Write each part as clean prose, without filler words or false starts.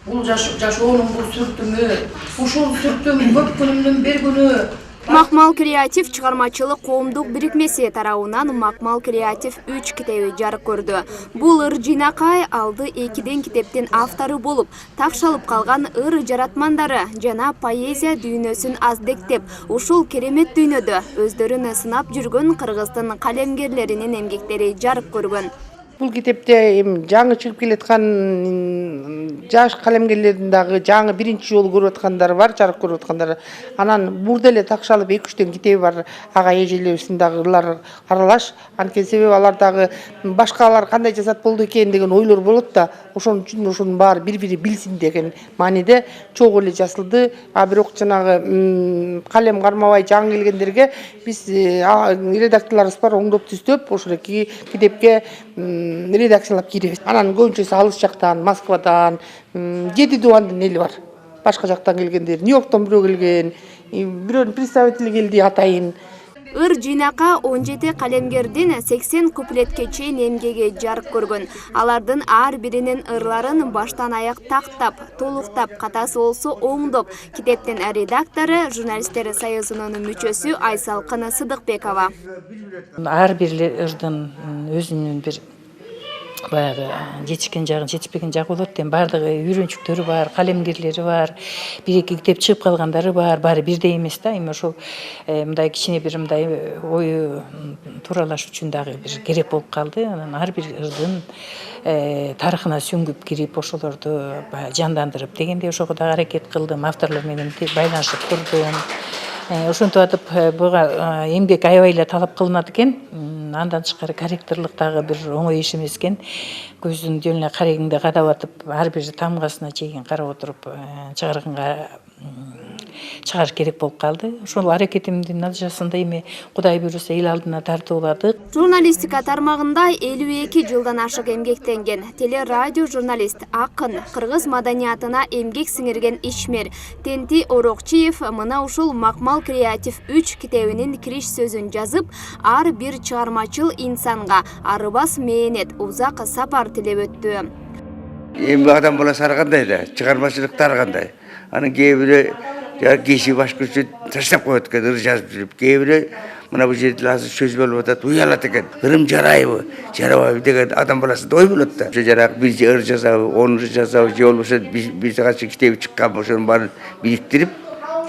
Бул жашоонун бул сүртүмү, ушул сүртүм көп күнүмдүн бир күнү. Макмал креатив чыгармачылык коомдук бирикмеси тарабынан Макмал креатив 3 китеби жарык көрдү. Бул ыр жыйнакай алды 2 китептин автору болуп, такшалып калган ыр жаратмандары жана поэзия дүйнөсүн аздектеп, ушул керемет дүйнөдө өздөрүн сынап жүргөн кыргыздын калемгерлеринин эмгектери жарык көргөн. Бул китепте жаңы чыгып келаткан жаш калемгерлердин дагы жаңы биринчи жолу көрүп аткандары бар, жарык көрүп аткандары. Анан мурда эле такшалып 2-3 китеби бар ага эжелерибиздин дагы ырлары аралаш. Анткени себеби алар дагы башкалар кандай жазат болду экен деген ойлор болот да, ошон үчүн ошонун баары бири-бири билсин деген мааниде чогуу эле жазылды. А бирок жанагы калем кармабай жаңы келгендерге биз редакторлорубуз бар, оңдоп түздөп ошол эки китепке редакциялап киребиз. Анан көбүнчөсү алыс жактан, Москвадан, 7 дубандын эли бар. Башка жактан келгендер, Нью-Йорктон бирөө келген, бирөөнүн представители келди атайын. Ыр жыйнака 17 калемгердин 80 куплетке чейин эмгеги жарык көргөн. Алардын ар биринин ырларын баштан аяк тактап, толуктап, катасы болсо оңдоп, китептин редактору журналисттер союзунун мүчөсү Айсалкын Сыдыкбекова. Ар бир ырдын өзүнүн бир баягы жетишкен жагы, жетишпеген жагы болот. Бардыгы үйрөнчүктөрү бар, калемгерлери бар, 1-2 китеп чыгып калгандары бар, баары бирдей эмес да. Эми ошол мындай кичине бир мындай ою тууралаш үчүн дагы бир керек болуп калды. Анан ар бир ырдын тарыхына сүңгүп кирип, ошолорду жандандырып дегенде ошого дагы аракет кылдым. Авторлор менен байланышып турдум. Ошентип атып буга эмгек аябай эле талап кылынат экен. Андан тышкары корректорлук дагы бир оңой иш эмес экен. Көздүн жөн эле карегиңди кадап атып, ар бир тамгасына чейин карап отуруп чыгарыш керек болуп калды. Ошол аракетимдин натыйжасында эми Кудай буйруса эл алдына тартууладык. Журналистика тармагында 52 жылдан ашык эмгектенген телерадио журналист, акын, кыргыз маданиятына эмгек сиңирген ишмер Тенти Орокчиев мына ушул Макмал креатив 3 китебинин кириш сөзүн жазып, ар бир чыгармачыл инсанга арыбас мээнет, узак сапар тилеп өттү. Эми адам баласы ар кандай да, чыгармачылыкта ар кандай. Анын кээ бири кеши башка үчүн таштап коет экен, ыр жазып жүрүп. Кээ бири мына бул жерде азыр сөз болуп атат, уялат экен. Ырым жарайбы, жарабайбы деген адам баласында ой болот да. Ошо жарак бир ыр жазабы, 10 ыр жазабы, же болбосо бир канча китеби чыкканбы, ошонун баарын бириктирип,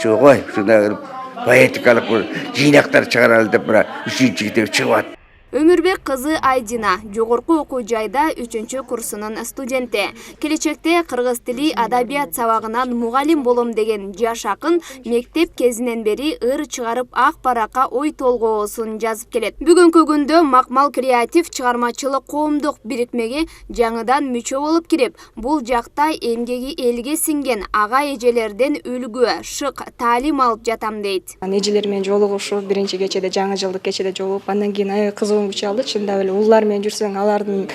чогой, ушундай поэтикалык жыйнактар чыгаралы деп мына 3-китеби чыгып атат. Өмүрбек кызы Айдина жогорку окуу жайда 3-курсунун студенти. Келечекте кыргыз тили адабият сабагынан мугалим болом деген жаш акын мектеп кезинен бери ыр чыгарып ак баракка ой толгоосун жазып келет. Бүгүнкү күндө Макмал креатив чыгармачылык коомдук бирикмеге жаңыдан мүчө болуп кирип, бул жакта эмгеги элге сиңген ага эжелерден үлгү, шык, таалим алып жатам дейт. Эжелер менен жолугушуп, биринчи кечеде, жаңы жылдык кечеде жолугуп, андан кийин аябай кызыгуу күч алды. Чындап эле улдар менен жүрсөң, алардын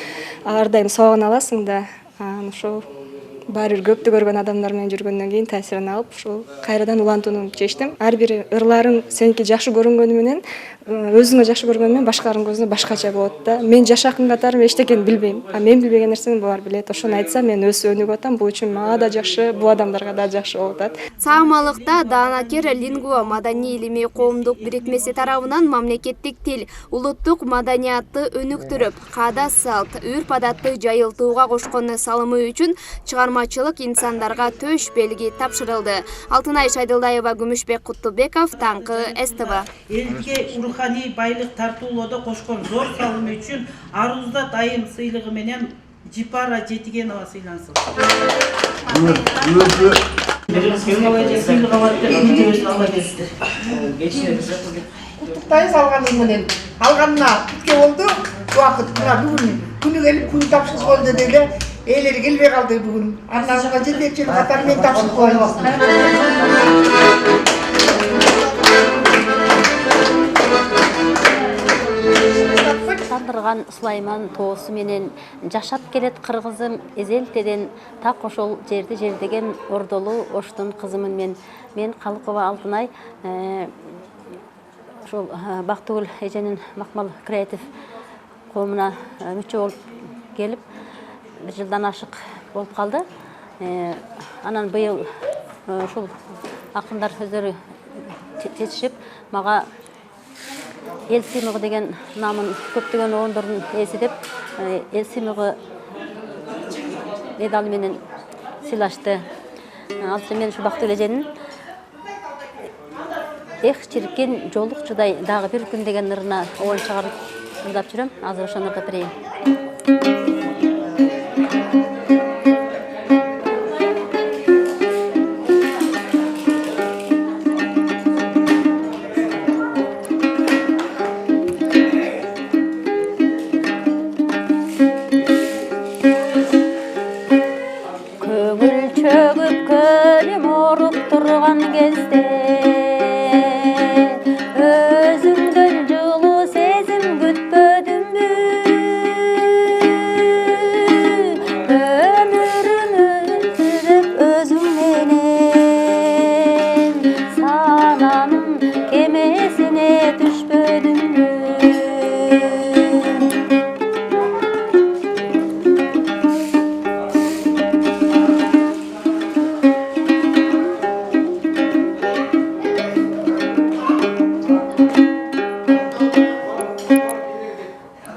ар дайым сабагын аласың да. Ошол баары бир көптү көргөн адамдар менен жүргөндөн кийин таасирин алып, ушул кайрадан улантууну чечтим. Ар бир ырларың сеники жакшы көрүнгөнү менен, өзүңө жакшы көргөнү менен башкалардын көзүнө башкача болот да. Мен жаш акын катары эчтекени билбейм. Мен билбеген нерсени булар билет. Ошону айтсам, мен өсүп өнүгүп атам. Бул үчүн мага да жакшы, бул адамдарга да жакшы болуп атат. Саамалыкта Даанакер лингво маданий илимий коомдук бирикмеси тарабынан мамлекеттик тил, улуттук маданиятты өнүктүрүп, каада салт, үрп-адатты жайылтууга кошкон салымы үчүн чыгармачылык инсандарга төш белги тапшырылды. Алтынай Шайдылдаева, Күмүшбек Куттубеков, Таңкы СТВ. Элге руханий байлык тартуулоодо кошкон зор салымы үчүн Арузда дайым сыйлыгы менен Жипара Жетигенова сыйлансын. Куттуктайбыз алганың менен. Алганына бүтке болду. Убакыт мына бүгүн күнү келип күн тапшырып койду деле. Элери келбей калды бүгүн. Андан жетекчилик катары мен тапшырып коюм. Сандырган Сулайман тоосу менен жашап келет кыргызым эзелтеден, так ошол жерди жердеген ордолу оштун кызымын мен Калыкова Алтынай. Ошол Бактыгүл эженин Макмал креатив коомуна мүчө болуп келип, 1 жылдан ашык болуп калды. Анан быйыл ушул акындар өздөрү чечишип мага эл сыймыгы деген намын көптөгөн оондордун ээси деп эл сыймыгы медалы менен сыйлашты. Ал үчүн мен ушул бактылуу эженин эх чиркен жолук чыдай дагы бир күн деген ырына оон чыгарып ырдап жүрөм. Азыр ошону ырдап берейин. Көңүл чөгүп көлүм оруп турган кезде өзүңдөн жылуу сезим күтпөдүмбү? Өмүрүм өттү деп өзүң менен сананын кемесине түшпөдүмбү?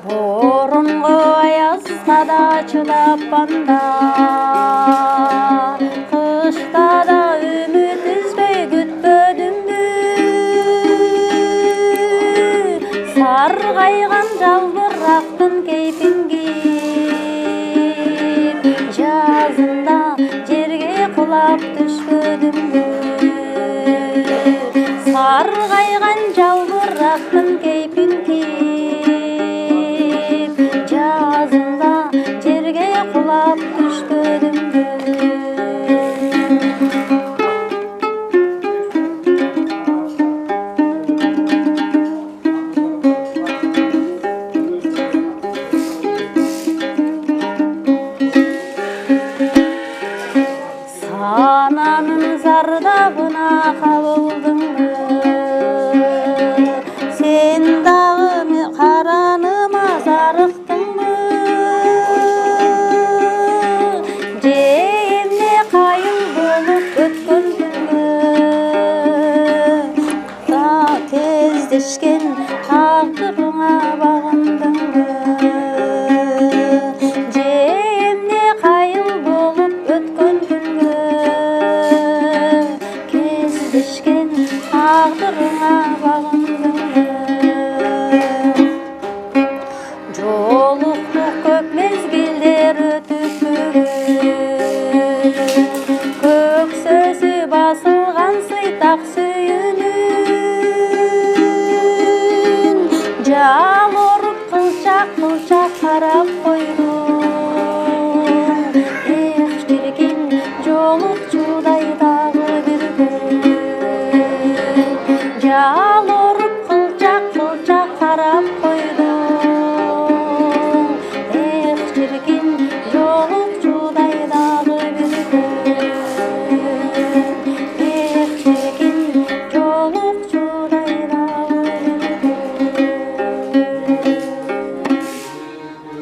Борунго аязда да чыдап анда, кышта да үмүт үзбөй күтпөдүмбү? Саргайган жалбырактын кейпин кийип, жазында жерге кулап түшпөдүмбү? Саргайган жалбырактын кейпин кийип, жазында жерге кулап түшпөдүмбү? Сананын зардабына кабылдыңбы? Сен дагы караныма зарыктыңбы? Же эмне кайыл болуп өткөн күнгө да кездешкен тагдырыңа багындыңбы? Же эмне кайыл болуп өткөн күнгө кездешкен тагдырыңа багындыңбы? Жолуктук көп мезгилдер өтүп көксөзү басылган сыйтак сүйүүнүн жал оруп кылчак кылчак карап койдум. Эх чиркин жолук чудай дагы бир күн, жал